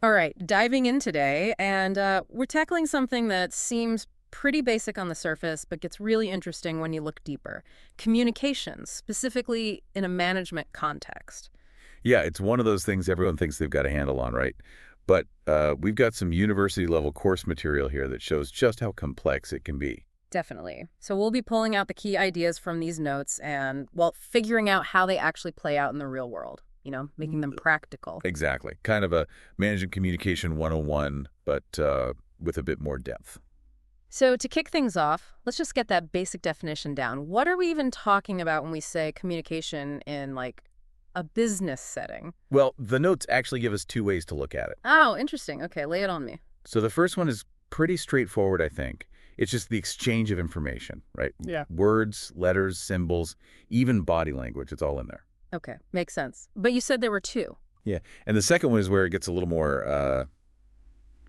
All right, diving in today, and we're tackling something that seems pretty basic on the surface, but gets really interesting when you look deeper. Communications, specifically in a management context. Yeah, it's one of those things everyone thinks they've got a handle on, right? But we've got some university-level course material here that shows just how complex it can be. Definitely. So we'll be pulling out the key ideas from these notes and, well, figuring out how they actually play out in the real world, making them practical. Exactly. Kind of a management communication 101, but with a bit more depth. So to kick things off, let's just get that basic definition down. What are we even talking about when we say communication in, like, a business setting? Well, the notes actually give us two ways to look at it. Oh, interesting. Okay, lay it on me. So the first one is pretty straightforward, I think. It's just the exchange of information, right? Yeah. Words, letters, symbols, even body language, it's all in there. Okay, makes sense. But you said there were two. Yeah. And the second one is where it gets a little more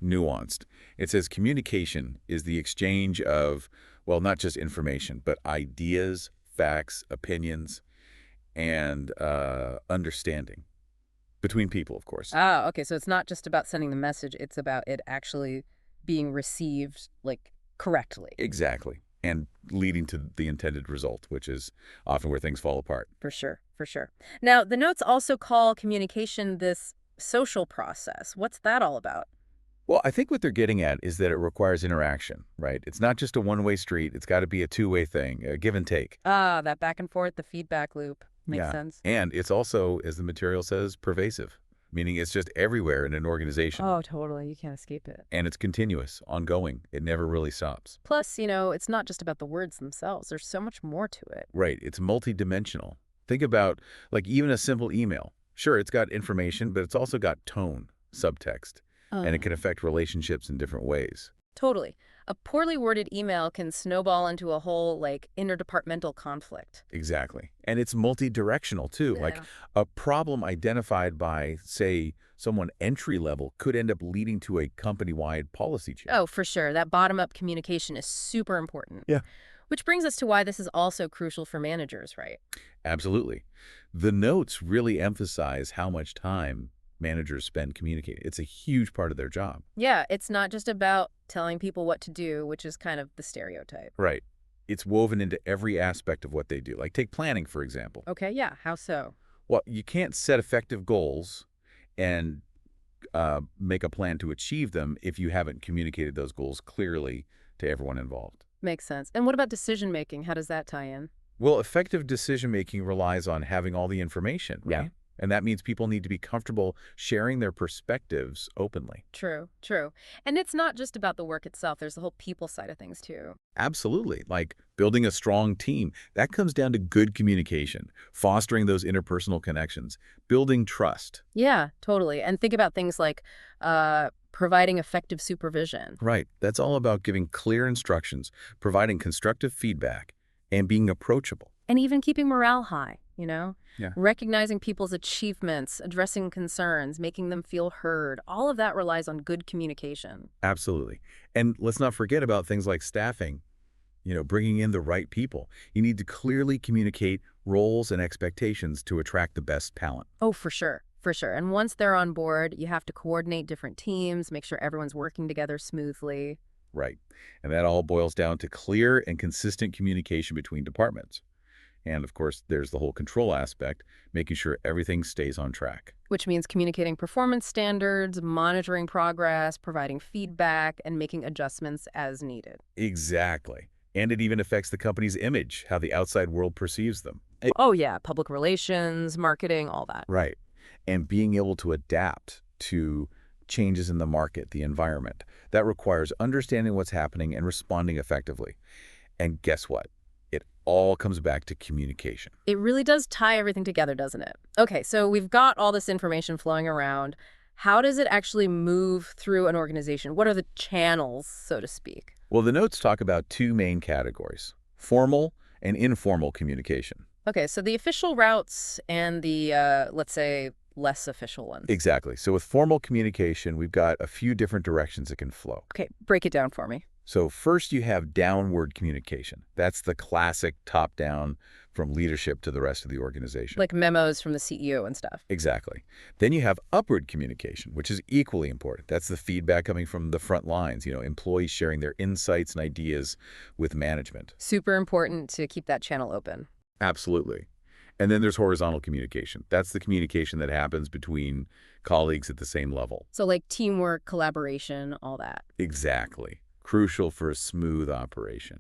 nuanced. It says communication is the exchange of, well, not just information, but ideas, facts, opinions, and understanding between people, of course. Ah, okay, so it's not just about sending the message, it's about it actually being received, like, correctly. Exactly. And leading to the intended result, which is often where things fall apart. For sure, for sure. Now, the notes also call communication this social process. What's that all about? Well, I think what they're getting at is that it requires interaction, right? It's not just a one-way street. It's got to be a two-way thing, a give and take. Ah, that back and forth, the feedback loop. Makes Yeah. sense. And it's also, as the material says, pervasive, meaning it's just everywhere in an organization. Oh, totally. You can't escape it. And it's continuous, ongoing. It never really stops. Plus, it's not just about the words themselves. There's so much more to it. Right. It's multidimensional. Think about, like, even a simple email. Sure, it's got information, but it's also got tone, subtext, and it Uh, can affect relationships in different ways. totally. A poorly worded email can snowball into a whole, like, interdepartmental conflict. Exactly. And it's multi-directional too. Like Yeah. a problem identified by, say, someone entry level could end up leading to a company-wide policy change. Oh, for sure. That bottom-up communication is super important. Yeah. Which brings us to why this is also crucial for managers, right? Absolutely. The notes really emphasize how much time managers spend communicating. It's a huge part of their job. Yeah, it's not just about telling people what to do, which is kind of the stereotype. Right. It's woven into every aspect of what they do. Like take planning, for example. Okay, yeah, how so? Well, you can't set effective goals and make a plan to achieve them if you haven't communicated those goals clearly to everyone involved. Makes sense. And what about decision making? How does that tie in? Well, effective decision-making relies on having all the information, Yeah. right? And that means people need to be comfortable sharing their perspectives openly. True, true. And it's not just about the work itself. There's the whole people side of things too. Absolutely. Like building a strong team, that comes down to good communication, fostering those interpersonal connections, building trust. Yeah, totally. And think about things like providing effective supervision. Right. That's all about giving clear instructions, providing constructive feedback, and being approachable. And even keeping morale high. Yeah. Recognizing people's achievements, addressing concerns, making them feel heard. All of that relies on good communication. Absolutely. And let's not forget about things like staffing, bringing in the right people. You need to clearly communicate roles and expectations to attract the best talent. Oh, for sure. For sure. And once they're on board, you have to coordinate different teams, make sure everyone's working together smoothly. Right. And that all boils down to clear and consistent communication between departments. And of course, there's the whole control aspect, making sure everything stays on track. Which means communicating performance standards, monitoring progress, providing feedback, and making adjustments as needed. Exactly. And it even affects the company's image, how the outside world perceives them. Oh, yeah, public relations, marketing, all that. Right. And being able to adapt to changes in the market, the environment. That requires understanding what's happening and responding effectively. And guess what? It all comes back to communication. It really does tie everything together, doesn't it? Okay, so we've got all this information flowing around. How does it actually move through an organization? What are the channels, so to speak? Well, the notes talk about two main categories, formal and informal communication. Okay, so the official routes and the, let's say, less official ones. Exactly. So with formal communication, we've got a few different directions it can flow. Okay, break it down for me. So first you have downward communication. That's the classic top-down from leadership to the rest of the organization. Like memos from the CEO and stuff. Exactly. Then you have upward communication, which is equally important. That's the feedback coming from the front lines, employees sharing their insights and ideas with management. Super important to keep that channel open. Absolutely. And then there's horizontal communication. That's the communication that happens between colleagues at the same level. So like teamwork, collaboration, all that. Exactly. Crucial for a smooth operation.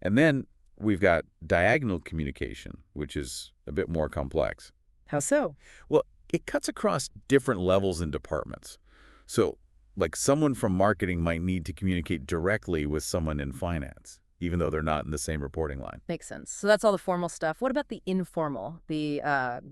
And then we've got diagonal communication, which is a bit more complex. How so? Well, it cuts across different levels and departments. So, like someone from marketing might need to communicate directly with someone in finance, even though they're not in the same reporting line. Makes sense. So that's all the formal stuff. What about the informal, the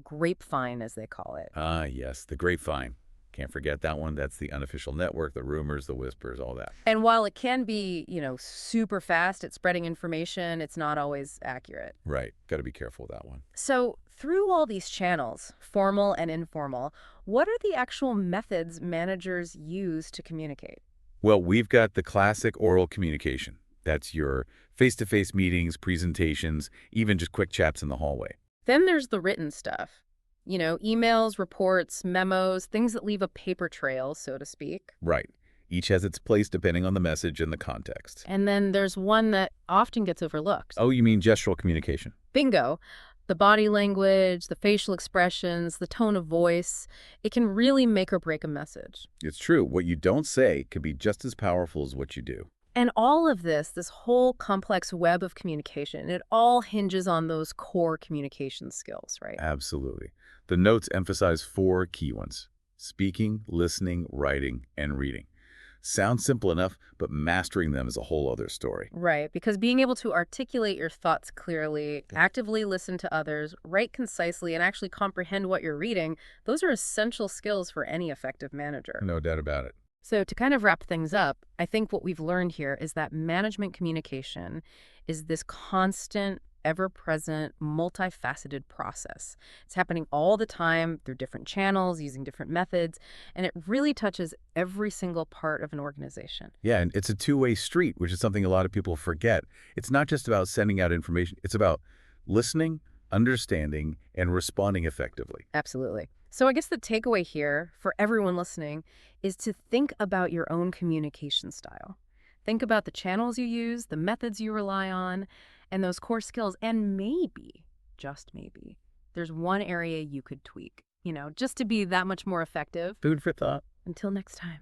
grapevine, as they call it? Ah, yes, the grapevine. Can't forget that one. That's the unofficial network, the rumors, the whispers, all that. And while it can be, super fast at spreading information, it's not always accurate. Right. Got to be careful with that one. So through all these channels, formal and informal, what are the actual methods managers use to communicate? Well, we've got the classic oral communication. That's your face-to-face meetings, presentations, even just quick chats in the hallway. Then there's the written stuff. Emails, reports, memos, things that leave a paper trail, so to speak. Right. Each has its place depending on the message and the context. And then there's one that often gets overlooked. Oh, you mean gestural communication? Bingo. The body language, the facial expressions, the tone of voice, it can really make or break a message. It's true. What you don't say could be just as powerful as what you do. And all of this whole complex web of communication, it all hinges on those core communication skills, right? Absolutely. The notes emphasize 4 key ones: speaking, listening, writing, and reading. Sounds simple enough, but mastering them is a whole other story. Right, because being able to articulate your thoughts clearly, actively listen to others, write concisely, and actually comprehend what you're reading, those are essential skills for any effective manager. No doubt about it. So to kind of wrap things up, I think what we've learned here is that management communication is this constant, ever-present, multifaceted process. It's happening all the time through different channels, using different methods, and it really touches every single part of an organization. Yeah, and it's a two-way street, which is something a lot of people forget. It's not just about sending out information. It's about listening, understanding, and responding effectively. Absolutely. So I guess the takeaway here for everyone listening is to think about your own communication style. Think about the channels you use, the methods you rely on, and those core skills. And maybe, just maybe, there's one area you could tweak, just to be that much more effective. Food for thought. Until next time.